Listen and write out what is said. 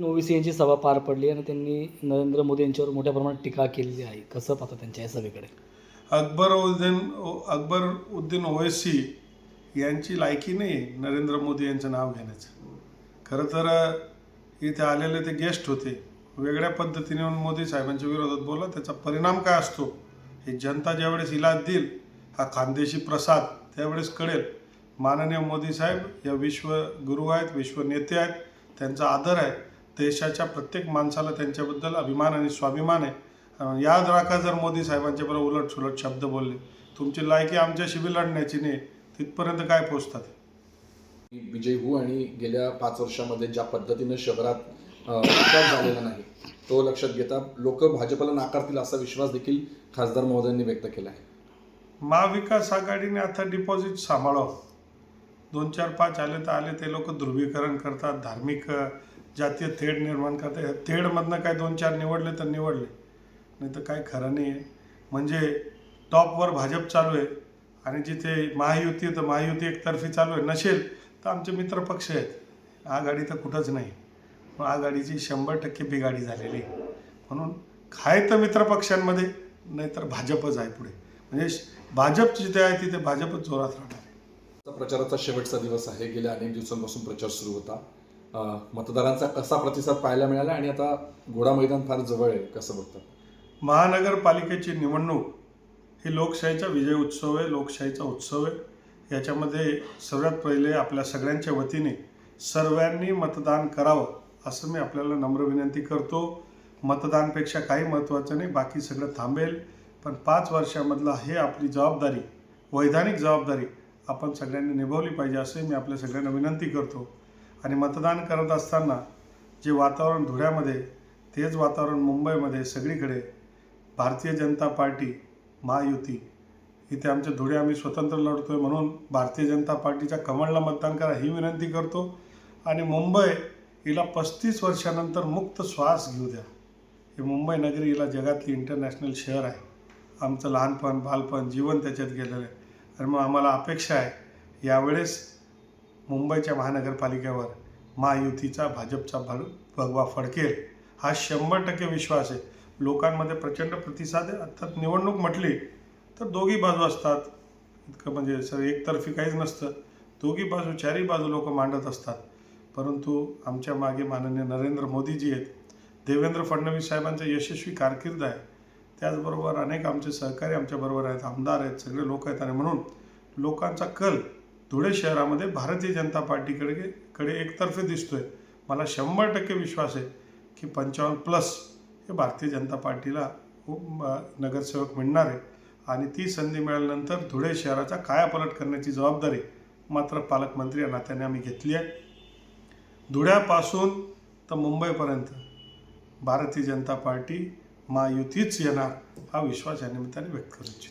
ओवेसी यांची सभा पार पडली आणि त्यांनी नरेंद्र मोदी यांच्यावर मोठ्या प्रमाणात टीका केलेली आहे. कसं पाहता त्यांच्या या सभेकडे? अकबरुद्दीन ओवैसी यांची लायकी नाही नरेंद्र मोदी यांचं नाव घेण्याचं. खरं तर इथे आलेले ते गेस्ट होते, वेगळ्या पद्धतीने येऊन मोदी साहेबांच्या विरोधात बोला. त्याचा परिणाम काय असतो हे जनता ज्यावेळेस इलाज देईल, हा खानदेशी प्रसाद, त्यावेळेस कळेल. माननीय मोदी साहेब या विश्वगुरू आहेत, विश्व नेते आहेत, त्यांचा आदर आहे. देशाच्या प्रत्येक माणसाला त्यांच्याबद्दल अभिमान आणि स्वाभिमान आहे. याद राखा, जर मोदी साहेबांच्या बरोबर उलट सुलट शब्द बोलले, तुमची लायकी आमच्याशी बी लढण्याची नाही, तिथपर्यंत काय पोचतात. विजयी होऊ आणि गेल्या 5 वर्षामध्ये ज्या पद्धतीनं शहरात विकास झालेला नाही तो लक्षात घेता लोक भाजपला नाकारतील असा विश्वास देखील खासदार महोदयांनी व्यक्त केला आहे. महाविकास आघाडीने आता डिपॉझिट सांभाळावं. 2, 4, 5 आले तर आले, ते लोक ध्रुवीकरण करतात, धार्मिक जातीय तेढ निर्माण करतात. तेढमधनं काय 2, 4 निवडले तर निवडले, नाही तर काय खरं नाही आहे. म्हणजे टॉपवर भाजप चालू आहे आणि जिथे महायुती तर महायुती एकतर्फी चालू आहे. नसेल तर आमचे मित्रपक्ष आहेत, आघाडी तर कुठंच नाही. मग आघाडीची 100% बिघाडी झालेली आहे. म्हणून काय तर मित्रपक्षांमध्ये, नाहीतर भाजपच आहे पुढे. म्हणजे भाजप जिथे आहे तिथे भाजपच जोरात राहणार आहे. प्रचाराचा शेवटचा दिवस आहे. गेल्या अनेक दिवसांपासून प्रचार सुरू होता. मतदारांचा कसा प्रतिसाद पाहायला मिळाला आणि आता घोडा मैदान फार जवळ आहे, कसं बघतात? महानगरपालिकेची निवडणूक ही लोकशाहीचा विजय उत्सव आहे, लोकशाहीचा उत्सव आहे. याच्यामध्ये सर्वात पहिले आपल्या सगळ्यांच्या वतीने सर्वांनी मतदान करावं असं मी आपल्याला नम्र विनंती करतो. मतदानपेक्षा काही महत्त्वाचं नाही, बाकी सगळं थांबेल. पण 5 वर्षामधला हे आपली जबाबदारी, वैधानिक जबाबदारी आपण सगळ्यांनी निभावली पाहिजे असं मी आपल्या सगळ्यांना विनंती करतो. आणि मतदान करत असताना जे वातावरण धुळ्यामध्ये, तेच वातावरण मुंबईमध्ये सगळीकडे भारतीय जनता पार्टी, महायुती, इथे आमच्या धुळे आम्ही स्वतंत्र लढतो आहे म्हणून भारतीय जनता पार्टीच्या कमळला मतदान करा ही विनंती करतो. आणि मुंबई हिला 35 वर्षानंतर मुक्त श्वास घेऊ द्या. हे मुंबई नगरी हिला जगातली इंटरनॅशनल शहर आहे. आमचं लहानपण, बालपण, जीवन त्याच्यात गेलेलं आहे. आणि मग आम्हाला अपेक्षा आहे यावेळेस मुंबईच्या महानगरपालिकेवर महायुतीचा, भाजपचा भगवा फडकेल हा 100% विश्वास आहे. लोकांमध्ये प्रचंड प्रतिसाद आहे. अर्थात निवडणूक म्हटली तर दोघी बाजू असतात, इतकं म्हणजे सर एकतर्फी काहीच नसतं. दोघी बाजू, चारही बाजू लोक मांडत असतात. परंतु आमच्या मागे माननीय नरेंद्र मोदीजी आहेत, देवेंद्र फडणवीस साहेबांचं यशस्वी कारकीर्द आहे. त्याचबरोबर अनेक आमचे सहकारी आमच्याबरोबर आहेत, आमदार आहेत, सगळे लोक आहेत. आणि म्हणून लोकांचा कल धुळे शहरामध्ये भारतीय जनता पार्टीकडे एकतर्फे दिसतोय. मला 100% विश्वास आहे की 55+ हे भारतीय जनता पार्टीला नगरसेवक मिळणार आहे. आणि ती संधी मिळाल्यानंतर धुळे शहराचा कायापालट करण्याची जबाबदारी मात्र पालकमंत्री या नात्याने आम्ही घेतली आहे. धुळ्यापासून तर मुंबईपर्यंत भारतीय जनता पार्टी महायुतीच येणार हा विश्वास या निमित्ताने व्यक्त करू इच्छितो.